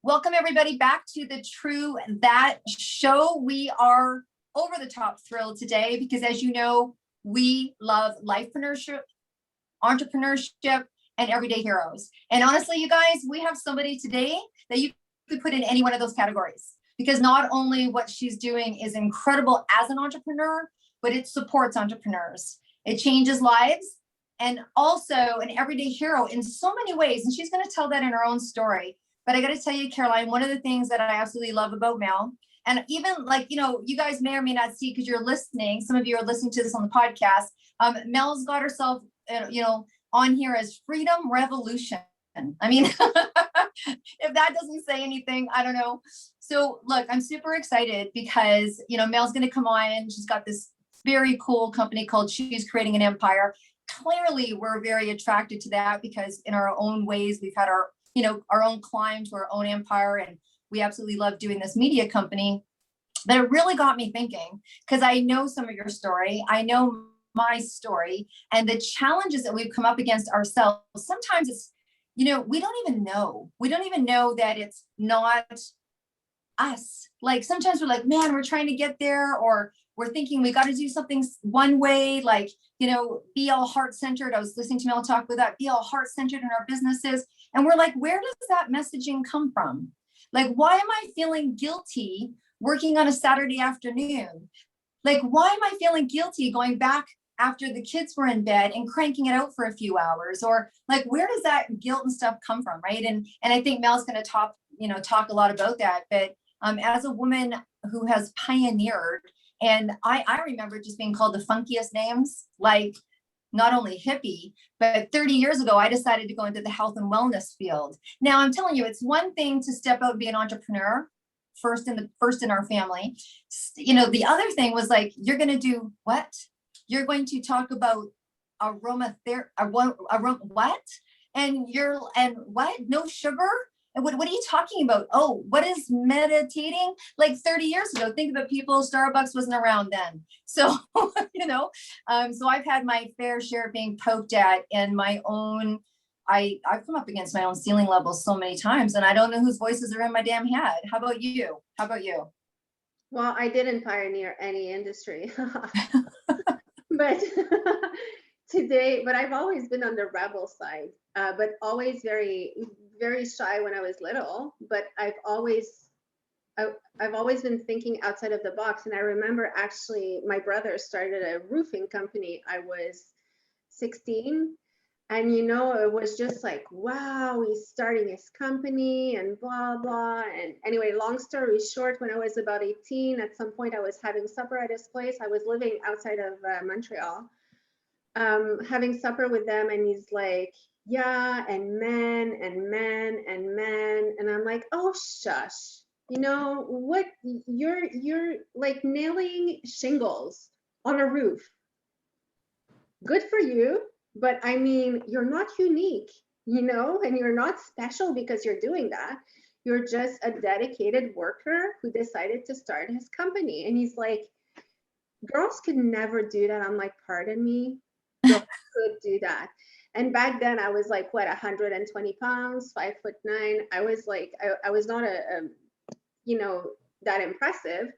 Welcome everybody back to the True That Show. We are over the top thrilled today because, as you know, we love lifepreneurship, entrepreneurship, and everyday heroes. And honestly, you guys, we have somebody today that you could put in any one of those categories, because not only what she's doing is incredible as an entrepreneur, but it supports entrepreneurs. It changes lives, and also an everyday hero in so many ways. And she's going to tell that in her own story. But I got to tell you, Caroline, one of the things that I absolutely love about Mel, and even like, you know, you guys may or may not see because you're listening. Some of you are listening to this on the podcast. Mel's got herself, on here as Freedom Revolution. I mean, if that doesn't say anything, I don't know. So look, I'm super excited because, Mel's going to come on. She's got this very cool company called She's Creating an Empire. Clearly, we're very attracted to that because in our own ways, we've had our own climb to our own empire. And we absolutely love doing this media company. But it really got me thinking, because I know some of your story. I know my story and the challenges that we've come up against ourselves. Sometimes it's, we don't even know. We don't even know that it's not us. Like sometimes we're like, man, we're trying to get there, or we're thinking we got to do something one way, like, be all heart-centered. I was listening to Mel talk about that, be all heart-centered in our businesses. And we're like, where does that messaging come from? Like, why am I feeling guilty working on a Saturday afternoon? Like, why am I feeling guilty going back after the kids were in bed and cranking it out for a few hours? Or like, where does that guilt and stuff come from, right? And I think Mel's going to talk a lot about that. But as a woman who has pioneered, and I remember just being called the funkiest names, like not only hippie, but 30 years ago, I decided to go into the health and wellness field. Now I'm telling you, it's one thing to step out and be an entrepreneur, first in our family. The other thing was like, you're going to do what? You're going to talk about aromatherapy, what? And what? No sugar? And what are you talking about? Oh, what is meditating? Like 30 years ago, think about people, Starbucks wasn't around then. So, so I've had my fair share of being poked at in my own, I've come up against my own ceiling levels so many times, and I don't know whose voices are in my damn head. How about you? Well, I didn't pioneer any industry, but but I've always been on the rebel side, but always very, very shy when I was little. But I've always been thinking outside of the box. And I remember actually my brother started a roofing company. I was 16. And, it was just like, wow, he's starting his company and blah, blah. And anyway, long story short, when I was about 18, at some point I was having supper at his place. I was living outside of Montreal, having supper with them. And he's like, yeah, and men and men and men. And I'm like, oh, shush. What? You're like nailing shingles on a roof. Good for you. But I mean, you're not unique, and you're not special because you're doing that. You're just a dedicated worker who decided to start his company. And he's like, girls could never do that. I'm like, pardon me, girls could do that. And back then I was like, 120 pounds, 5'9". I was like, I was not that impressive,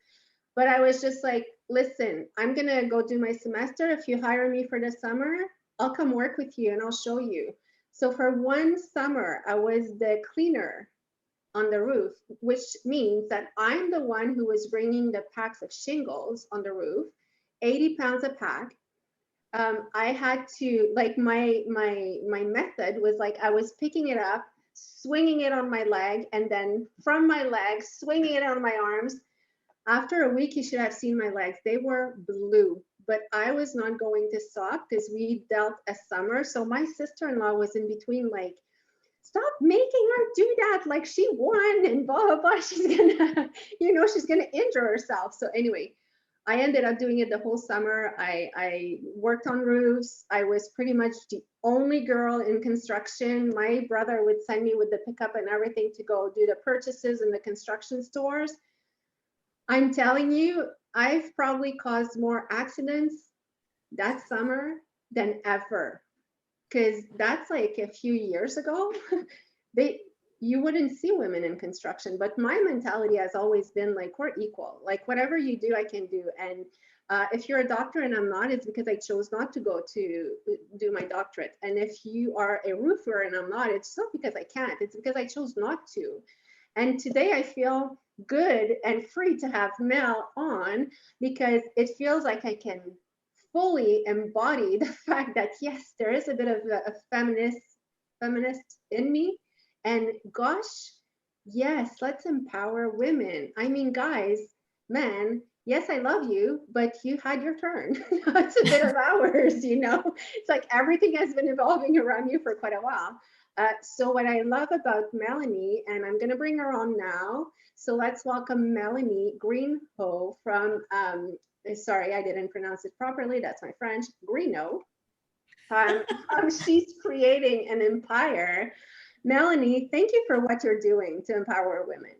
but I was just like, listen, I'm going to go do my semester. If you hire me for the summer, I'll come work with you and I'll show you. So for one summer, I was the cleaner on the roof, which means that I'm the one who was bringing the packs of shingles on the roof, 80 pounds a pack. I had to, like, my method was like, I was picking it up, swinging it on my leg, and then from my legs, swinging it on my arms. After a week, you should have seen my legs. They were blue. But I was not going to stop because we dealt a summer. So my sister-in-law was in between, like, stop making her do that. Like, she won and blah, blah, blah. She's gonna, she's gonna injure herself. So anyway, I ended up doing it the whole summer. I worked on roofs. I was pretty much the only girl in construction. My brother would send me with the pickup and everything to go do the purchases in the construction stores. I'm telling you, I've probably caused more accidents that summer than ever, because that's like a few years ago. you wouldn't see women in construction. But my mentality has always been like, we're equal. Like whatever you do, I can do. And if you're a doctor and I'm not, it's because I chose not to go to do my doctorate. And if you are a roofer and I'm not, it's not because I can't, it's because I chose not to. And today I feel good and free to have Mel on because it feels like I can fully embody the fact that yes, there is a bit of a feminist in me. And gosh, yes, let's empower women. I mean, guys, men, yes, I love you, but you had your turn. It's a bit of ours, you know? It's like everything has been evolving around you for quite a while. So what I love about Melanie, and I'm going to bring her on now. So let's welcome Melanie Greenough from, sorry, I didn't pronounce it properly. That's my French, Greenough. She's creating an empire. Melanie, thank you for what you're doing to empower women.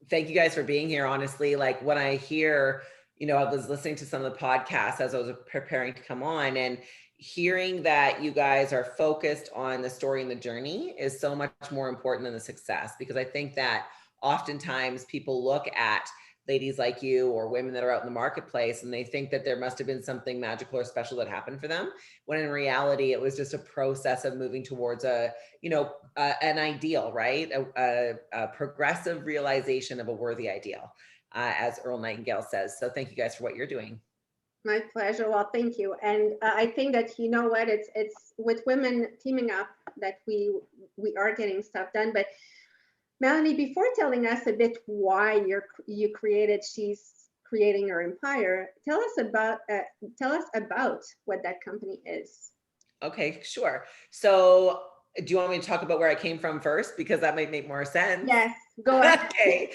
Thank you guys for being here. Honestly, like when I hear, I was listening to some of the podcasts as I was preparing to come on, and hearing that you guys are focused on the story and the journey is so much more important than the success, because I think that oftentimes people look at ladies like you or women that are out in the marketplace and they think that there must have been something magical or special that happened for them, when in reality it was just a process of moving towards an ideal, right? A progressive realization of a worthy ideal, as Earl Nightingale says. So thank you guys for what you're doing. My pleasure. Well, thank you. And I think that, you know what, it's with women teaming up that we are getting stuff done. But Melanie, before telling us a bit why she's creating her empire, tell us about what that company is. Okay, sure. So do you want me to talk about where I came from first? Because that might make more sense. Yes, go ahead. Okay.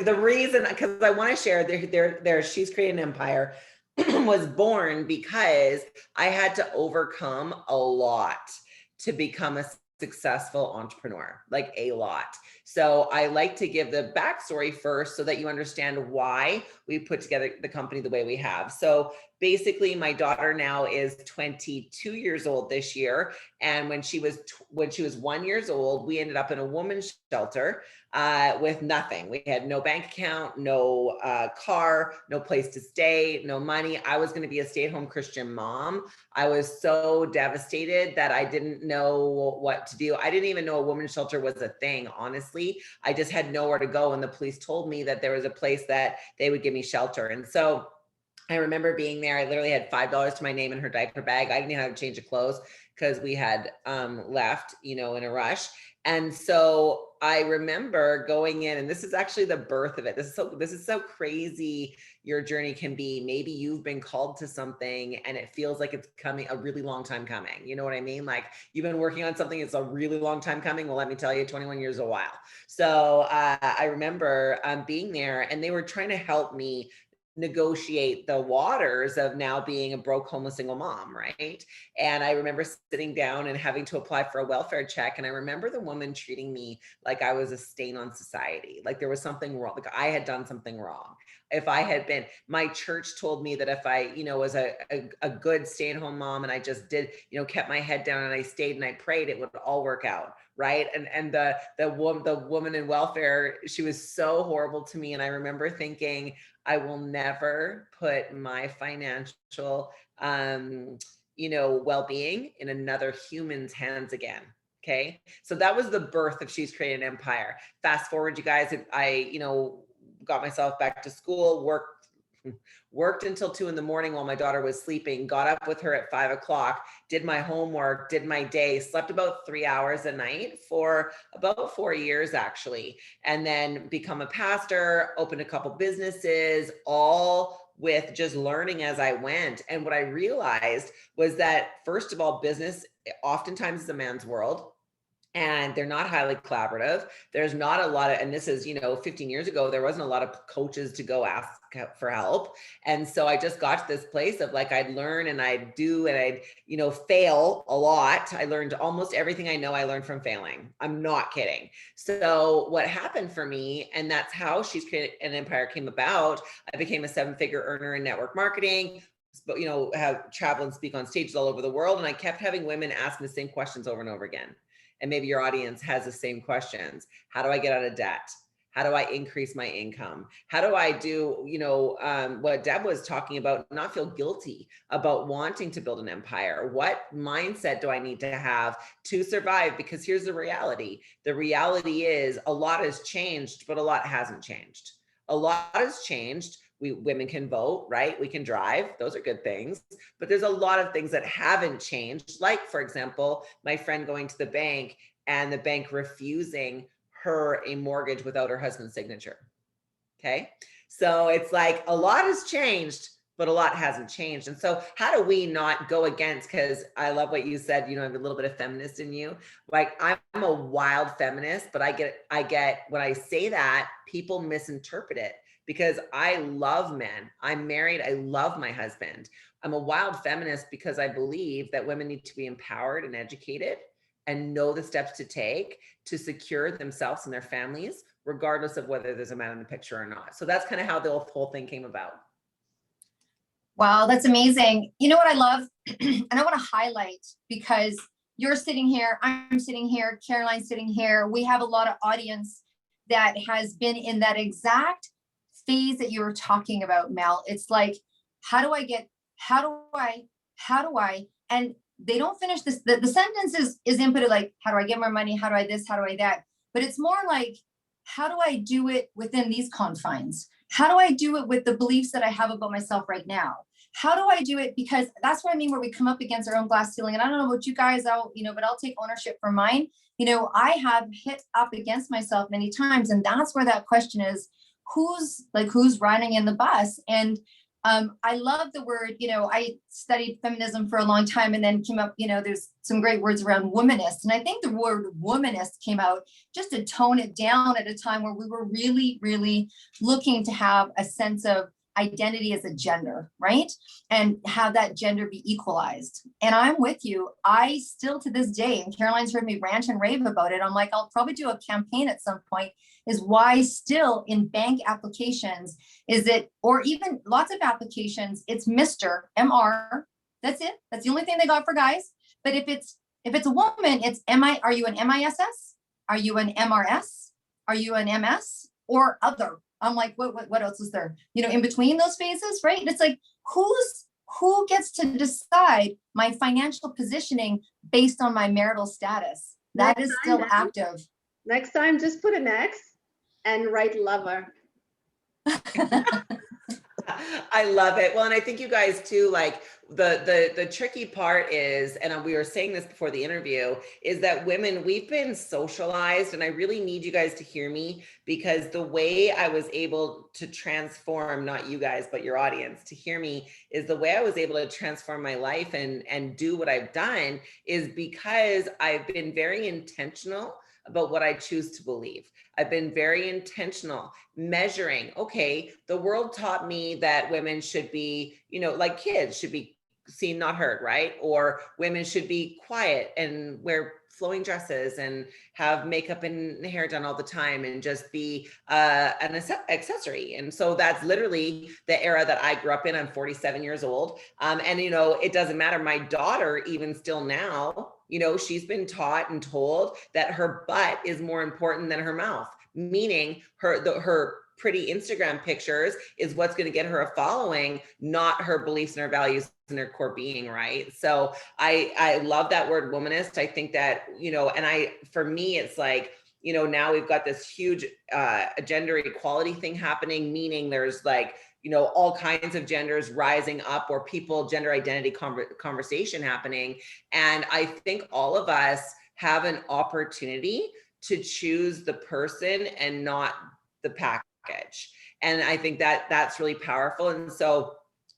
The reason, because I want to share She's Creating an Empire was born because I had to overcome a lot to become a successful entrepreneur, like a lot. So I like to give the backstory first so that you understand why we put together the company the way we have. So basically, my daughter now is 22 years old this year. And when she was 1 year old, we ended up in a women's shelter with nothing. We had no bank account, no car, no place to stay, no money. I was going to be a stay-at-home Christian mom. I was so devastated that I didn't know what to do. I didn't even know a women's shelter was a thing, honestly. I just had nowhere to go. And the police told me that there was a place that they would give me shelter. And so I remember being there. I literally had $5 to my name in her diaper bag. I didn't even have to change of clothes because we had left, in a rush. And so I remember going in, and this is actually the birth of it. This is so crazy. Your journey can be. Maybe you've been called to something and it feels like it's coming a really long time coming. You know what I mean? Like you've been working on something, it's a really long time coming. Well, let me tell you, 21 years is a while. So I remember being there, and they were trying to help me negotiate the waters of now being a broke, homeless, single mom, right? And I remember sitting down and having to apply for a welfare check. And I remember the woman treating me like I was a stain on society, like there was something wrong, like I had done something wrong. If I had been, my church told me that if I, was a good stay-at-home mom and I just did, kept my head down and I stayed and I prayed, it would all work out. Right. And the woman in welfare, she was so horrible to me. And I remember thinking, I will never put my financial, well-being in another human's hands again. Okay. So that was the birth of She's Creating an Empire. Fast forward, you guys, I, got myself back to school, worked until 2 a.m. while my daughter was sleeping, got up with her at 5 o'clock, did my homework, did my day, slept about 3 hours a night for about 4 years, actually. And then become a pastor, opened a couple businesses, all with just learning as I went. And what I realized was that, first of all, business oftentimes is a man's world. And they're not highly collaborative. There's not a lot of, and this is, 15 years ago, there wasn't a lot of coaches to go ask for help. And so I just got to this place of like, I'd learn and I'd do, and I'd, fail a lot. I learned almost everything I know I learned from failing. I'm not kidding. So what happened for me, and that's how She's Created an Empire came about. I became a 7-figure earner in network marketing, have travel and speak on stages all over the world. And I kept having women ask me the same questions over and over again. And maybe your audience has the same questions. How do I get out of debt? How do I increase my income? How do I do, what Deb was talking about, not feel guilty about wanting to build an empire? What mindset do I need to have to survive? Because here's the reality. The reality is a lot has changed, but a lot hasn't changed. A lot has changed. Women can vote, right? We can drive. Those are good things. But there's a lot of things that haven't changed. Like, for example, my friend going to the bank and the bank refusing her a mortgage without her husband's signature. Okay. So it's like a lot has changed, but a lot hasn't changed. And so how do we not go against, because I love what you said, I have a little bit of feminist in you. Like, I'm a wild feminist, but I get when I say that, people misinterpret it because I love men. I'm married. I love my husband. I'm a wild feminist because I believe that women need to be empowered and educated and know the steps to take to secure themselves and their families, regardless of whether there's a man in the picture or not. So that's kind of how the whole thing came about. Wow, that's amazing. You know what I love? And I want to highlight, because you're sitting here, I'm sitting here, Caroline's sitting here. We have a lot of audience that has been in that exact phase that you were talking about, Mel. It's like, how do I, and they don't finish this. The sentence is inputted like, how do I get more money? How do I this? How do I that? But it's more like, how do I do it within these confines? How do I do it with the beliefs that I have about myself right now? How do I do it? Because that's what I mean, where we come up against our own glass ceiling. And I don't know about you guys, but I'll take ownership for mine. I have hit up against myself many times. And that's where that question is, who's riding in the bus? And I love the word, I studied feminism for a long time and then came up, there's some great words around womanist. And I think the word womanist came out just to tone it down at a time where we were really, really looking to have a sense of identity as a gender, right? And have that gender be equalized. And I'm with you. I still to this day, and Caroline's heard me rant and rave about it. I'm like, I'll probably do a campaign at some point, is why still in bank applications is it, or even lots of applications, it's Mr. MR. That's it. That's the only thing they got for guys. But if it's a woman, it's are you an MISS? Are you an MRS? Are you an MS or other? I'm like, what else is there? In between those phases, right? It's like, who gets to decide my financial positioning based on my marital status? That is still active. Next time, just put an X and write lover. I love it. Well, and I think you guys too, like the tricky part is, and we were saying this before the interview, is that women, we've been socialized, and I really need you guys to hear me, because the way I was able to transform, not you guys, but your audience to hear me, is the way I was able to transform my life and do what I've done is because I've been very intentional about what I choose to believe. I've been very intentional, measuring, okay, the world taught me that women should be, like kids should be seen, not heard, right? Or women should be quiet and wear flowing dresses and have makeup and hair done all the time and just be an accessory. And so that's literally the era that I grew up in. I'm 47 years old. And it doesn't matter. My daughter, even still now, she's been taught and told that her butt is more important than her mouth, meaning her pretty Instagram pictures is what's going to get her a following, not her beliefs and her values and her core being, right? So I love that word womanist. I think that, for me, it's like, now we've got this huge gender equality thing happening, meaning there's like, all kinds of genders rising up, or gender identity conversation happening. And I think all of us have an opportunity to choose the person and not the package. And I think that that's really powerful. And so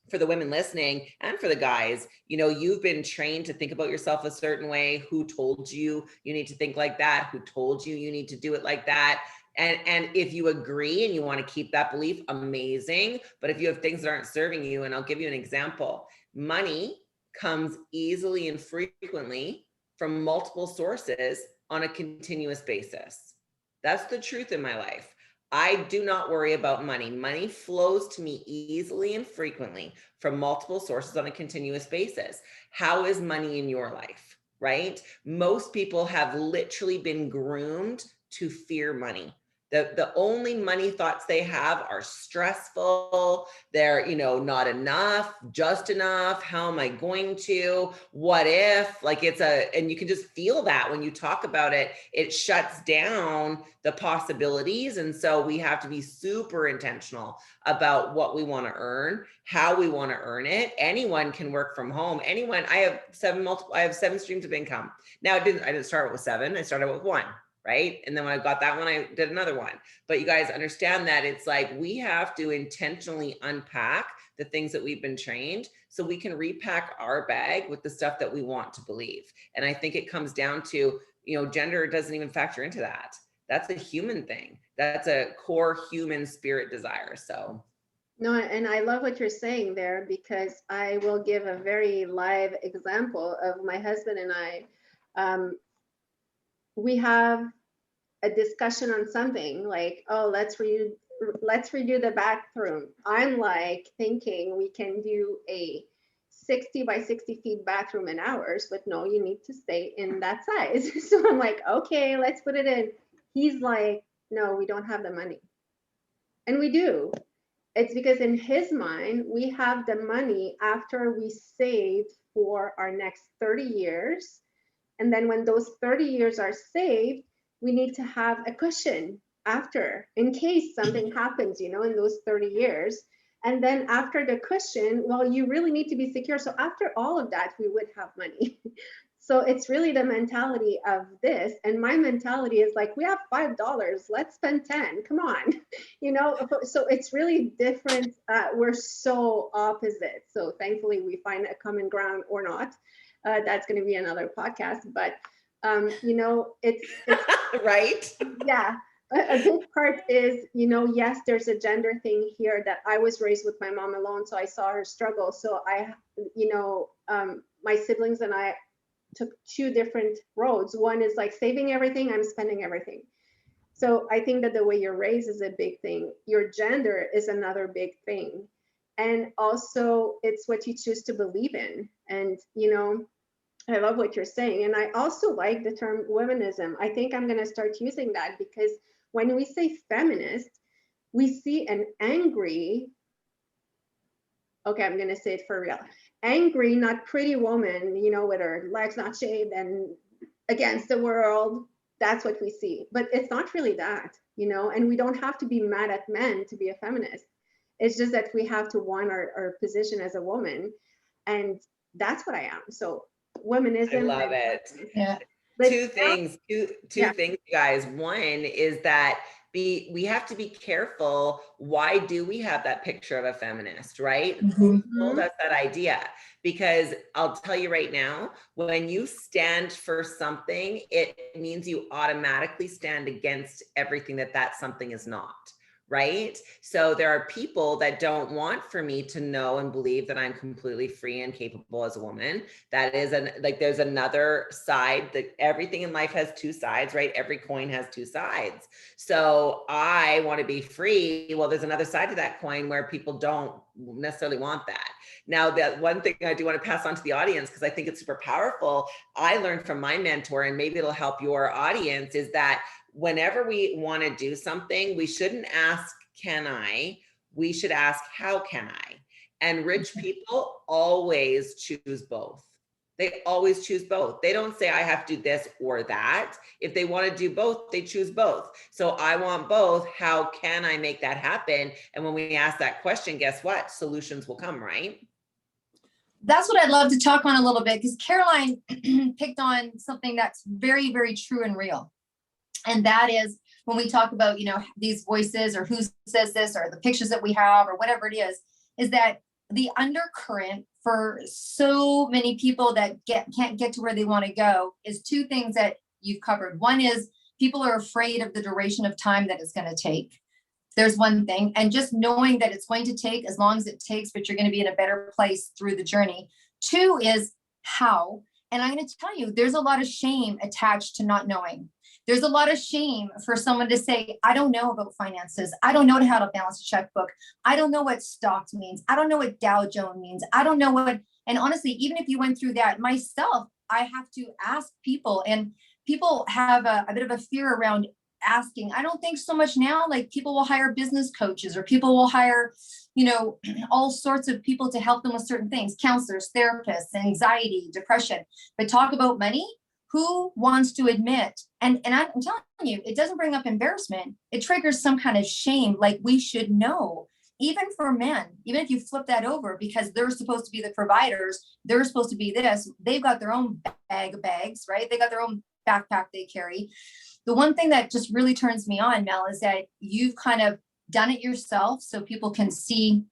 for the women listening and for the guys, you've been trained to think about yourself a certain way. Who told you need to think like that? Who told you need to do it like that? And if you agree and you want to keep that belief, amazing. But if you have things that aren't serving you, and I'll give you an example, money comes easily and frequently from multiple sources on a continuous basis. That's the truth in my life. I do not worry about money. Money flows to me easily and frequently from multiple sources on a continuous basis. How is money in your life? right? Most people have literally been groomed to fear money. The only money thoughts they have are stressful. They're, not enough, just enough. How am I going to? What if? Like and you can just feel that when you talk about it, it shuts down the possibilities. And so we have to be super intentional about what we want to earn, how we want to earn it. Anyone can work from home. Anyone. I have 7 streams of income. Now I didn't start with 7. I started with 1. Right. And then when I got that one, I did another one. But you guys understand that it's like we have to intentionally unpack the things that we've been trained so we can repack our bag with the stuff that we want to believe. And I think it comes down to, gender doesn't even factor into that. That's a human thing. That's a core human spirit desire. So. No, and I love what you're saying there, because I will give a very live example of my husband and I. We have a discussion on something like, oh, let's redo the bathroom. I'm like thinking we can do a 60 by 60 feet bathroom in hours, but no, you need to stay in that size. So I'm like, okay, let's put it in. He's like, no, we don't have the money. And we do. It's because in his mind, we have the money after we saved for our next 30 years. And then when those 30 years are saved, we need to have a cushion after, in case something happens, in those 30 years. And then after the cushion, well, you really need to be secure. So after all of that, we would have money. So it's really the mentality of this. And my mentality is like, we have $5, let's spend 10, come on. So it's really different. We're so opposite. So thankfully we find a common ground or not. That's going to be another podcast, but it's right. Yeah. A big part is, yes, there's a gender thing here that I was raised with my mom alone. So I saw her struggle. So my siblings and I took 2 different roads. One is like saving everything, I'm spending everything. So I think that the way you're raised is a big thing. Your gender is another big thing. And also it's what you choose to believe in. And, I love what you're saying. And I also like the term womanism. I think I'm going to start using that, because when we say feminist, we see an angry, okay, I'm going to say it for real, angry, not pretty woman, with her legs not shaved and against the world. That's what we see. But it's not really that, and we don't have to be mad at men to be a feminist. It's just that we have to want our position as a woman. And that's what I am. So womanism. I love it. Yeah. Two things, guys. One is that we have to be careful. Why do we have that picture of a feminist, right? Who told us that idea? Because I'll tell you right now, when you stand for something, it means you automatically stand against everything that something is not. Right? So there are people that don't want for me to know and believe that I'm completely free and capable as a woman. That is there's another side, that everything in life has 2 sides, right? Every coin has 2 sides. So I want to be free. Well, there's another side to that coin where people don't necessarily want that. Now, that one thing I do want to pass on to the audience, because I think it's super powerful, I learned from my mentor, and maybe it'll help your audience, is that whenever we want to do something, we shouldn't ask, can I? We should ask, how can I? And rich people always choose both. They always choose both. They don't say, I have to do this or that. If they want to do both, they choose both. So I want both. How can I make that happen? And when we ask that question, guess what? Solutions will come, right? That's what I'd love to talk on a little bit, because Caroline picked on something that's very, very true and real. And that is when we talk about, these voices, or who says this, or the pictures that we have, or whatever it is that the undercurrent for so many people that can't get to where they want to go is 2 things that you've covered. One is people are afraid of the duration of time that it's going to take. There's one thing. And just knowing that it's going to take as long as it takes, but you're going to be in a better place through the journey. 2 is how. And I'm going to tell you, there's a lot of shame attached to not knowing. There's a lot of shame for someone to say, I don't know about finances. I don't know how to balance a checkbook. I don't know what stocks means. I don't know what Dow Jones means. I don't know what, and honestly, even if you went through that myself, I have to ask people, and people have a bit of a fear around asking. I don't think so much now. Like, people will hire business coaches, or people will hire, all sorts of people to help them with certain things, counselors, therapists, anxiety, depression. But talk about money, who wants to admit? And I'm telling you, it doesn't bring up embarrassment. It triggers some kind of shame, like we should know. Even for men, even if you flip that over, because they're supposed to be the providers, they're supposed to be this, they've got their own bag of bags, right? They got their own backpack they carry. The one thing that just really turns me on, Mel, is that you've kind of done it yourself so people can see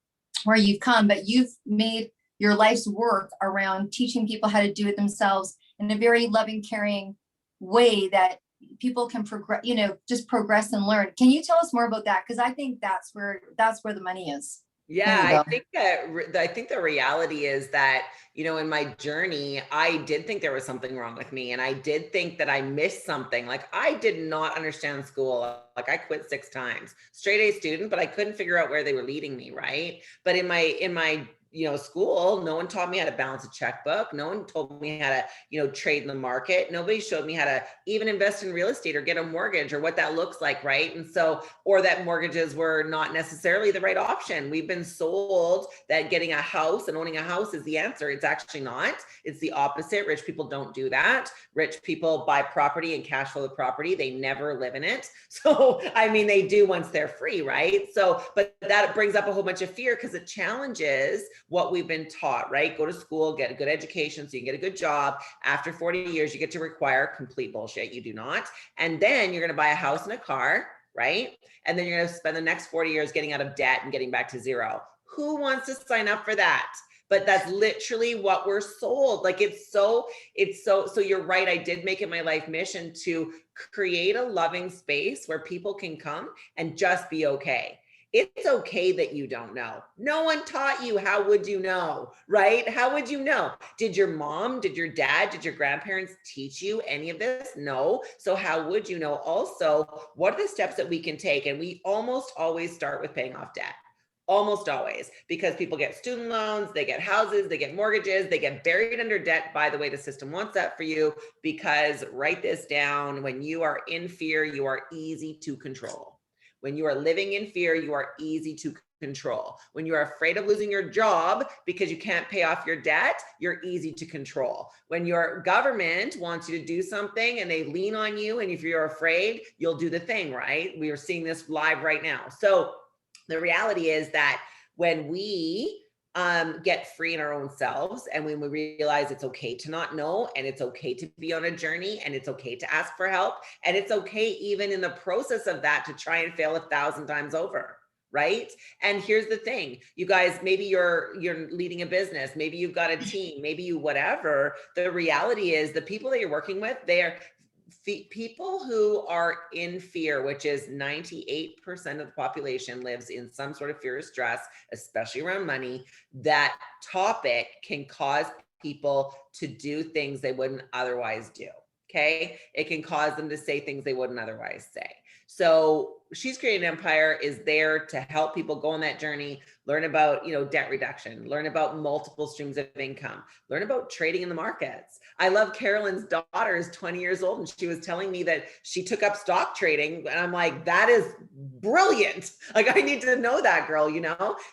where you've come, but you've made your life's work around teaching people how to do it themselves in a very loving, caring way that people can progress, just progress and learn. Can you tell us more about that? Because I think that's where the money is. Yeah, I think the reality is that, in my journey, I did think there was something wrong with me. And I did think that I missed something. Like, I did not understand school. Like, I quit 6 times, straight A student, but I couldn't figure out where they were leading me. Right. But in my school, no one taught me how to balance a checkbook. No one told me how to, trade in the market. Nobody showed me how to even invest in real estate or get a mortgage or what that looks like. Right. And so, or that mortgages were not necessarily the right option. We've been sold that getting a house and owning a house is the answer. It's actually not. It's the opposite. Rich people don't do that. Rich people buy property and cash flow the property. They never live in it. So, they do once they're free. Right. So, but that brings up a whole bunch of fear because it challenges what we've been taught, right? Go to school, get a good education so you can get a good job. After 40 years, you get to require complete bullshit. You do not. And then you're going to buy a house and a car, right? And then you're going to spend the next 40 years getting out of debt and getting back to zero. Who wants to sign up for that? But that's literally what we're sold. Like, so you're right. I did make it my life mission to create a loving space where people can come and just be okay. It's okay that you don't know. No one taught you. How would you know, right? How would you know? Did your mom, did your dad, did your grandparents teach you any of this? No. So how would you know? Also, what are the steps that we can take? And we almost always start with paying off debt. Almost always, because people get student loans, they get houses, they get mortgages, they get buried under debt. By the way, the system wants that for you, because write this down. When you are in fear, you are easy to control. When you are living in fear, you are easy to control. When you are afraid of losing your job because you can't pay off your debt, you're easy to control. When your government wants you to do something and they lean on you, and if you're afraid, you'll do the thing, right? We are seeing this live right now. So the reality is that when we get free in our own selves, and when we realize it's okay to not know, and it's okay to be on a journey, and it's okay to ask for help, and it's okay even in the process of that to try and fail 1,000 times over, right? And here's the thing, you guys, maybe you're leading a business, maybe you've got a team, maybe you whatever. The reality is the people that you're working with, they're people who are in fear, which is 98% of the population lives in some sort of fear or stress, especially around money. That topic can cause people to do things they wouldn't otherwise do. Okay. It can cause them to say things they wouldn't otherwise say. So She's Creating an Empire is there to help people go on that journey, learn about, debt reduction, learn about multiple streams of income, learn about trading in the markets. I love Carolyn's daughter is 20 years old, and she was telling me that she took up stock trading. And I'm like, that is brilliant. Like, I need to know that, girl,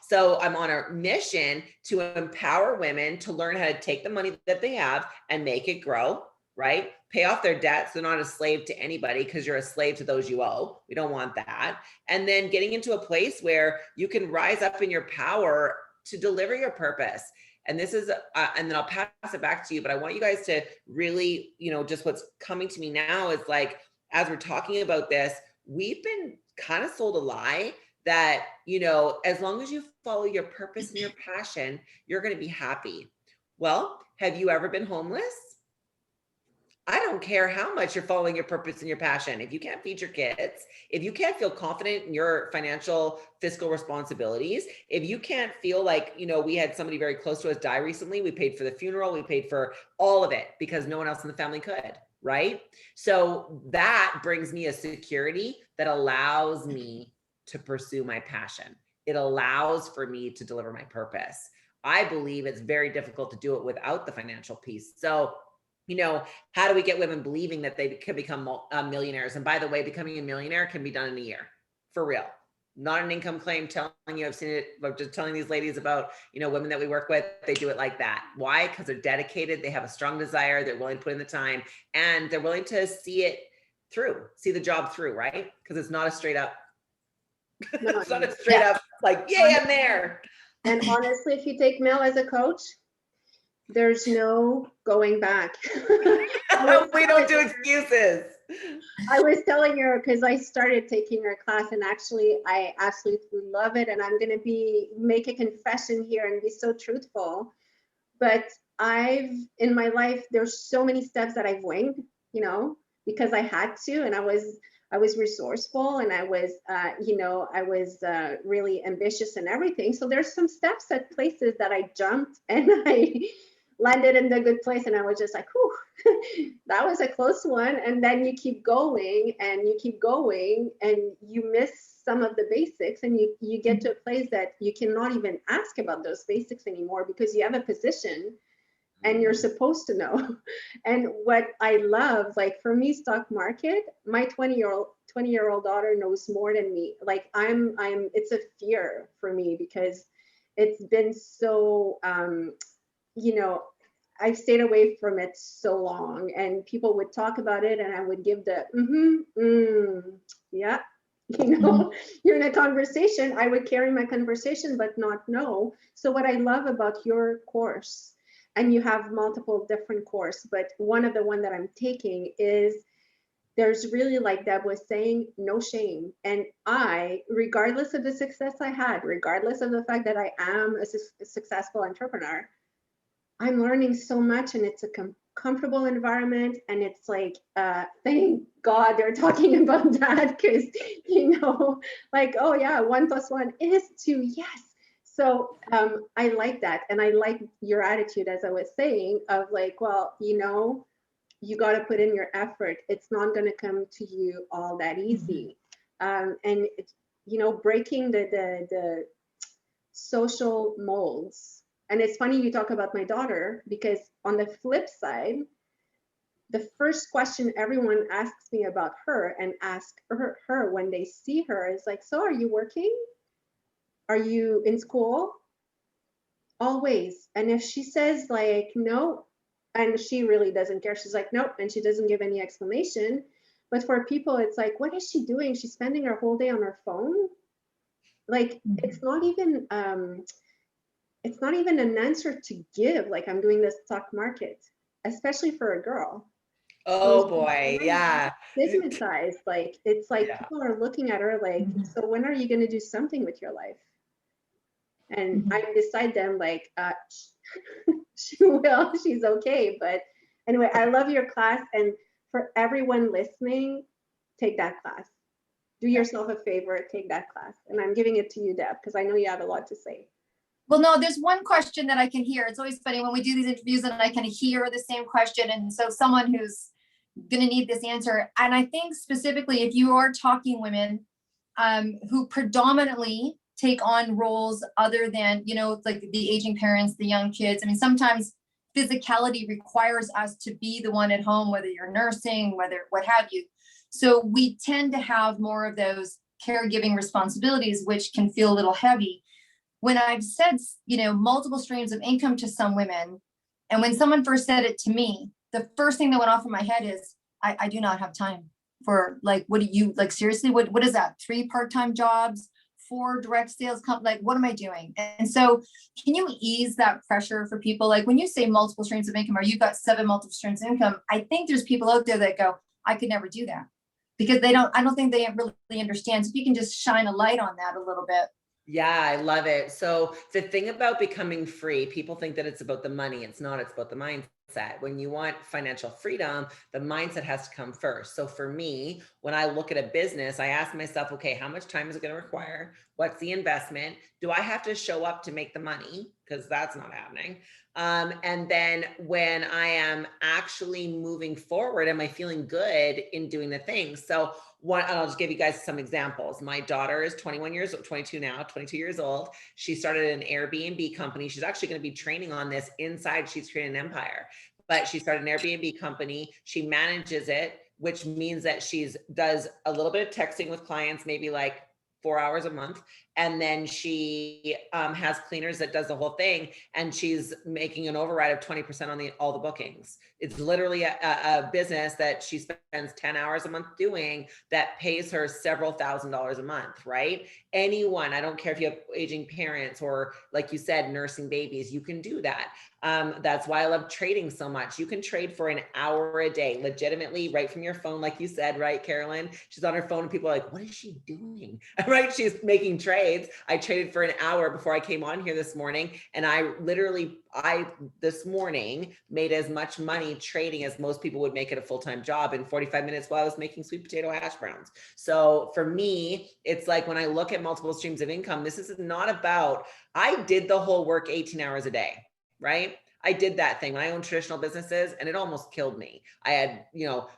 So I'm on a mission to empower women to learn how to take the money that they have and make it grow, right? Pay off their debts. They're not a slave to anybody, because you're a slave to those you owe. We don't want that. And then getting into a place where you can rise up in your power to deliver your purpose. And this is, and then I'll pass it back to you, but I want you guys to really, just what's coming to me now is like, as we're talking about this, we've been kind of sold a lie that, as long as you follow your purpose and your passion, you're going to be happy. Well, have you ever been homeless? I don't care how much you're following your purpose and your passion. If you can't feed your kids, if you can't feel confident in your financial, fiscal responsibilities, if you can't feel like, we had somebody very close to us die recently, we paid for the funeral, we paid for all of it because no one else in the family could, right? So that brings me a security that allows me to pursue my passion. It allows for me to deliver my purpose. I believe it's very difficult to do it without the financial piece. So how do we get women believing that they can become millionaires? And by the way, becoming a millionaire can be done in a year, for real. Not an income claim telling you, I've seen it, but just telling these ladies about, women that we work with, they do it like that. Why? Because they're dedicated. They have a strong desire. They're willing to put in the time, and they're willing to see the job through, right? Because it's not a straight up, No, it's not a straight up like, yay, I'm there. and honestly, if you take Mel as a coach, there's no going back. We don't do excuses. I was telling her, because I started taking her class, and actually I absolutely love it. And I'm going to make a confession here and be so truthful. But in my life, there's so many steps that I've winged, because I had to, and I was resourceful, and I was really ambitious and everything. So there's some steps at places that I jumped and I landed in the good place, and I was just like, whew, that was a close one. And then you keep going and you keep going, and you miss some of the basics, and you get to a place that you cannot even ask about those basics anymore because you have a position and you're supposed to know. And what I love, like for me, stock market, my 20-year-old daughter knows more than me. Like it's a fear for me because it's been so, I've stayed away from it so long, and people would talk about it and I would give the, yeah, you're in a conversation, I would carry my conversation, but not know. So what I love about your course, and you have multiple different courses, but one that I'm taking is there's really, like Deb was saying, no shame. And regardless of the success I had, regardless of the fact that I am a successful entrepreneur, I'm learning so much, and it's a comfortable environment. And it's like, thank God they're talking about that, because, like, oh yeah, 1 + 1 is 2, yes. So I like that. And I like your attitude, as I was saying, of like, well, you got to put in your effort. It's not going to come to you all that easy. And it's, breaking the social molds. And it's funny you talk about my daughter, because on the flip side, the first question everyone asks me about her and ask her when they see her is like, so are you working? Are you in school? Always. And if she says like, no, and she really doesn't care, she's like, nope, and she doesn't give any explanation. But for people, it's like, what is she doing? She's spending her whole day on her phone. Like, it's not even an answer to give. Like, I'm doing this stock market, especially for a girl. Oh boy, yeah. Stigmatized. Like, it's like people are looking at her like, so when are you going to do something with your life? And I'm beside them like, she will, she's okay. But anyway, I love your class. And for everyone listening, take that class. Do yourself a favor, take that class. And I'm giving it to you, Deb, because I know you have a lot to say. Well, no, there's one question that I can hear. It's always funny when we do these interviews and I can hear the same question. And so someone who's going to need this answer. And I think specifically, if you are talking women who predominantly take on roles other than, like the aging parents, the young kids. I mean, sometimes physicality requires us to be the one at home, whether you're nursing, whether what have you. So we tend to have more of those caregiving responsibilities, which can feel a little heavy. When I've said, multiple streams of income to some women, and when someone first said it to me, the first thing that went off in my head is, I do not have time for, like, what do you, like, seriously, what is that? 3 part-time jobs, 4 direct sales, like, what am I doing? And so can you ease that pressure for people? Like, when you say multiple streams of income, or you've got 7 multiple streams of income, I think there's people out there that go, I could never do that, because I don't think they really understand. So if you can just shine a light on that a little bit. Yeah, I love it. So the thing about becoming free, people think that it's about the money. It's not, it's about the mindset. When you want financial freedom, the mindset has to come first. So for me, when I look at a business, I ask myself, okay, how much time is it going to require? What's the investment? Do I have to show up to make the money? Because that's not happening. And then when I am actually moving forward, am I feeling good in doing the things? So and I'll just give you guys some examples. My daughter is 22 years old. She started an Airbnb company. She's actually going to be training on this inside She's Creating an Empire. but she started an Airbnb company. She manages it, which means that does a little bit of texting with clients, maybe like 4 hours a month. And then she has cleaners that does the whole thing. And she's making an override of 20% on all the bookings. It's literally a business that she spends 10 hours a month doing that pays her several $1,000s a month, right? Anyone, I don't care if you have aging parents or, like you said, nursing babies, you can do that. That's why I love trading so much. You can trade for an hour a day, legitimately, right from your phone, like you said, right, Carolyn? She's on her phone and people are like, what is she doing? Right? She's making trades. I traded for an hour before I came on here this morning. And I this morning made as much money trading as most people would make at a full-time job in 45 minutes while I was making sweet potato hash browns. So for me, it's like when I look at multiple streams of income, this is not about, I did the whole work 18 hours a day, right? I did that thing when I owned traditional businesses and it almost killed me. I had,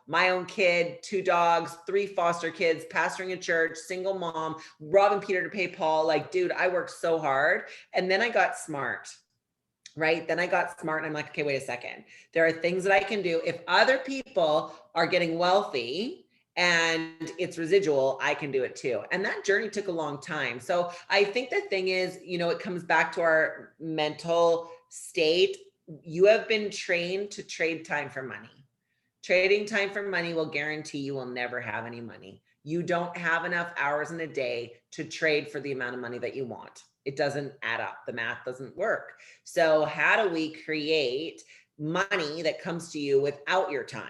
my own kid, 2 dogs, 3 foster kids, pastoring a church, single mom, robbing Peter to pay Paul. Like, dude, I worked so hard. And then I got smart, right? Then I got smart and I'm like, okay, wait a second. There are things that I can do. If other people are getting wealthy and it's residual, I can do it too. And that journey took a long time. So I think the thing is, it comes back to our mental state. You have been trained to trade time for money. Trading time for money will guarantee you will never have any money. You don't have enough hours in a day to trade for the amount of money that you want. It doesn't add up. The math doesn't work. So how do we create money that comes to you without your time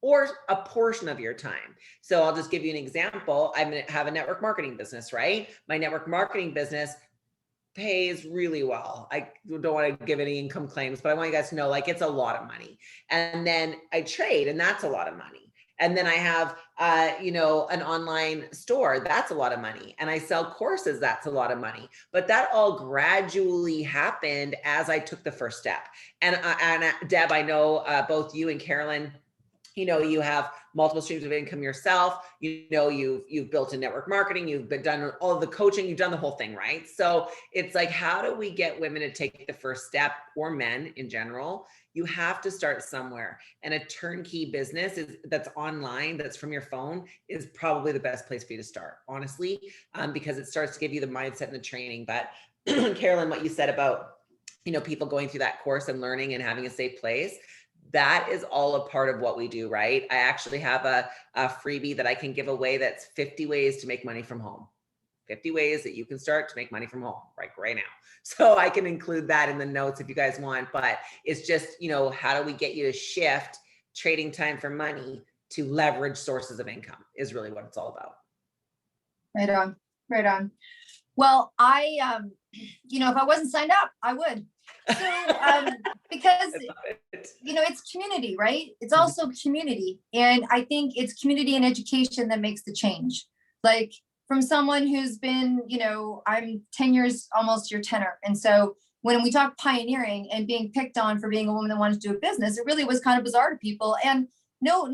or a portion of your time? So I'll just give you an example. I have a network marketing business, right? My network marketing business pays really well. I don't want to give any income claims, but I want you guys to know, like, it's a lot of money. And then I trade, and that's a lot of money. And then I have, an online store. That's a lot of money. And I sell courses. That's a lot of money. But that all gradually happened as I took the first step. And Deb, I know both you and Carolyn, you have multiple streams of income yourself. You've built a network marketing, you've done all of the coaching, you've done the whole thing, right? So it's like, how do we get women to take the first step, or men in general? You have to start somewhere. And a turnkey business that's online, that's from your phone, is probably the best place for you to start, honestly, because it starts to give you the mindset and the training. But Carolyn, what you said about, people going through that course and learning and having a safe place, that is all a part of what we do, right? I actually have a freebie that I can give away that's 50 ways to make money from home. 50 ways that you can start to make money from home right now. So I can include that in the notes if you guys want, but it's just, how do we get you to shift trading time for money to leverage sources of income is really what it's all about. Right on, right on. Well, I, if I wasn't signed up, I would. So, because, it's community, right? It's also community. And I think it's community and education that makes the change. Like, from someone who's been, I'm 10 years, almost your tenor. And so when we talk pioneering and being picked on for being a woman that wanted to do a business, it really was kind of bizarre to people. And no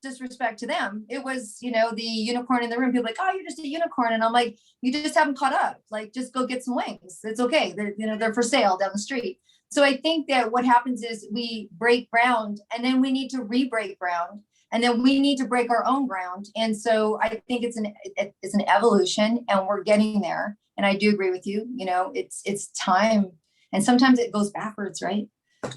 disrespect to them. It was, the unicorn in the room. People like, oh, you're just a unicorn. And I'm like, you just haven't caught up. Like, just go get some wings. It's okay. They're for sale down the street. So I think that what happens is we break ground, and then we need to re-break ground, and then we need to break our own ground. And so I think it's an evolution, and we're getting there. And I do agree with you. It's time, and sometimes it goes backwards, right?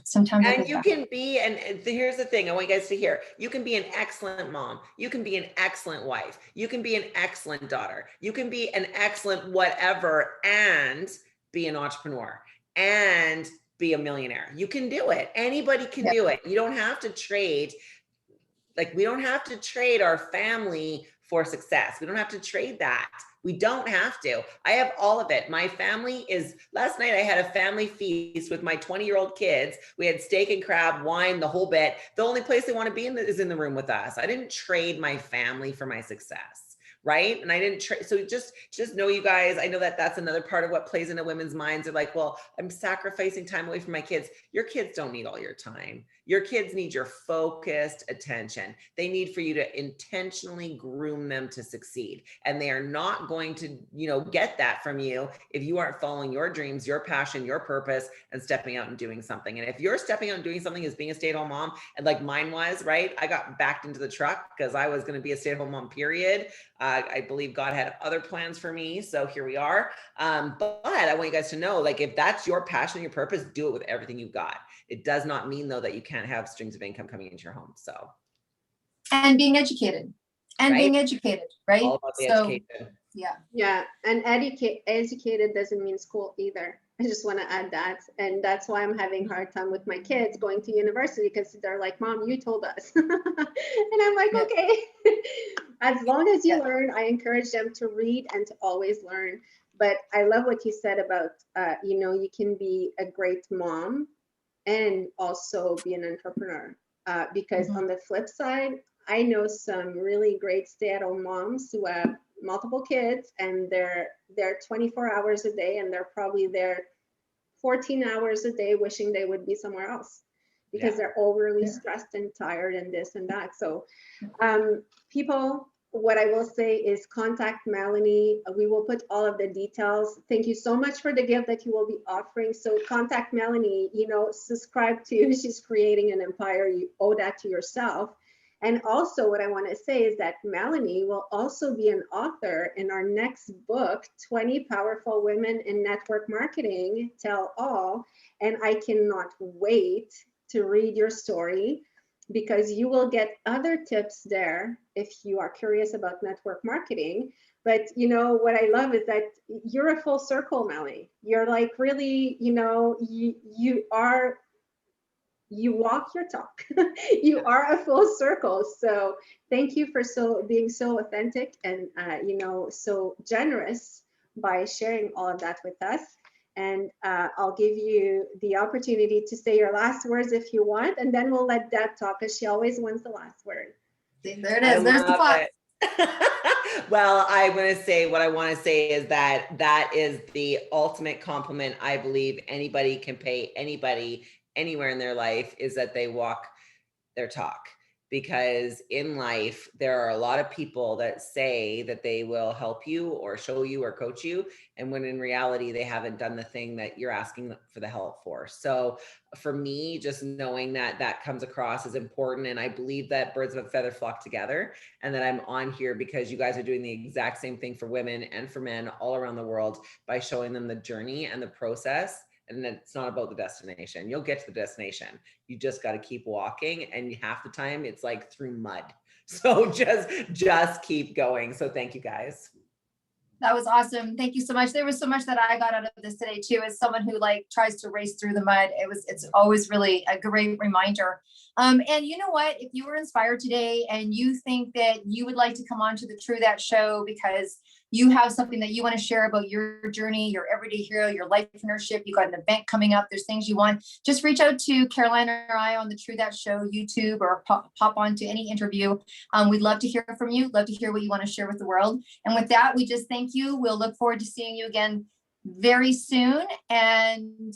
Sometimes. And you can be, and here's the thing I want you guys to hear, you can be an excellent mom, you can be an excellent wife, you can be an excellent daughter, you can be an excellent whatever, and be an entrepreneur and be a millionaire. You can do it. Anybody can do it. You don't have to trade. Like, we don't have to trade our family for success. We don't have to trade that. We don't have to. I have all of it. My family last night I had a family feast with my 20-year-old kids. We had steak and crab, wine, the whole bit. The only place they want to be in is in the room with us. I didn't trade my family for my success, right? And I didn't so just know, you guys, I know that that's another part of what plays into women's minds. They're like, well, I'm sacrificing time away from my kids. Your kids don't need all your time. Your kids need your focused attention. They need for you to intentionally groom them to succeed. And they are not going to, get that from you if you aren't following your dreams, your passion, your purpose, and stepping out and doing something. And if you're stepping out and doing something as being a stay-at-home mom, and like mine was, right? I got backed into the truck because I was going to be a stay-at-home mom, period. I believe God had other plans for me. So here we are. But I want you guys to know, like, if that's your passion, your purpose, do it with everything you've got. It does not mean, though, that you can't have streams of income coming into your home. So, and being educated, right? All about the education. Yeah. Yeah. And educated doesn't mean school either. I just want to add that. And that's why I'm having a hard time with my kids going to university, because they're like, Mom, you told us. And I'm like, okay, as long as you learn, I encourage them to read and to always learn. But I love what you said about, you can be a great mom and also be an entrepreneur. Because on the flip side, I know some really great stay-at-home moms who have multiple kids, and they're 24 hours a day, and they're probably there 14 hours a day wishing they would be somewhere else because they're overly stressed and tired and this and that. So people, what I will say is contact Melanie. We will put all of the details. Thank you so much for the gift that you will be offering. So contact Melanie, subscribe to, she's creating an empire. You owe that to yourself. And also what I want to say is that Melanie will also be an author in our next book, 20 Powerful Women in Network Marketing, Tell All. And I cannot wait to read your story, because you will get other tips there if you are curious about network marketing. But what I love is that you're a full circle, Melanie. You're like really, you walk your talk. You are a full circle. So thank you for being so authentic and so generous by sharing all of that with us. And I'll give you the opportunity to say your last words if you want, and then we'll let Deb talk, because she always wants the last word. There it is. There's the pot. Well, I'm going to say, what I want to say is that is the ultimate compliment I believe anybody can pay anybody anywhere in their life, is that they walk their talk. Because in life, there are a lot of people that say that they will help you or show you or coach you, and when in reality, they haven't done the thing that you're asking for the help for. So for me, just knowing that comes across as important. And I believe that birds of a feather flock together, and that I'm on here because you guys are doing the exact same thing for women and for men all around the world by showing them the journey and the process. And then it's not about the destination. You'll get to the destination. You just got to keep walking, and half the time it's like through mud. So just keep going. So thank you, guys. That was awesome. Thank you so much. There was so much that I got out of this today too, as someone who tries to race through the mud. It's always really a great reminder. And you know what, if you were inspired today and you think that you would like to come on to the True That show because you have something that you want to share about your journey, your everyday hero, your life entrepreneurship, you got an event coming up, there's things you want, just reach out to Caroline or I on the True That show YouTube, or pop on to any interview. We'd love to hear from you, love to hear what you want to share with the world. And with that, we just thank you. We'll look forward to seeing you again very soon. And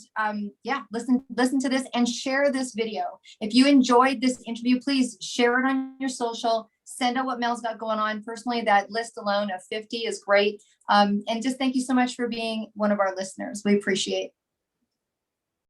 listen to this and share this video. If you enjoyed this interview, please share it on your social. Send out what Mel's got going on. Personally, that list alone of 50 is great. And just thank you so much for being one of our listeners. We appreciate it.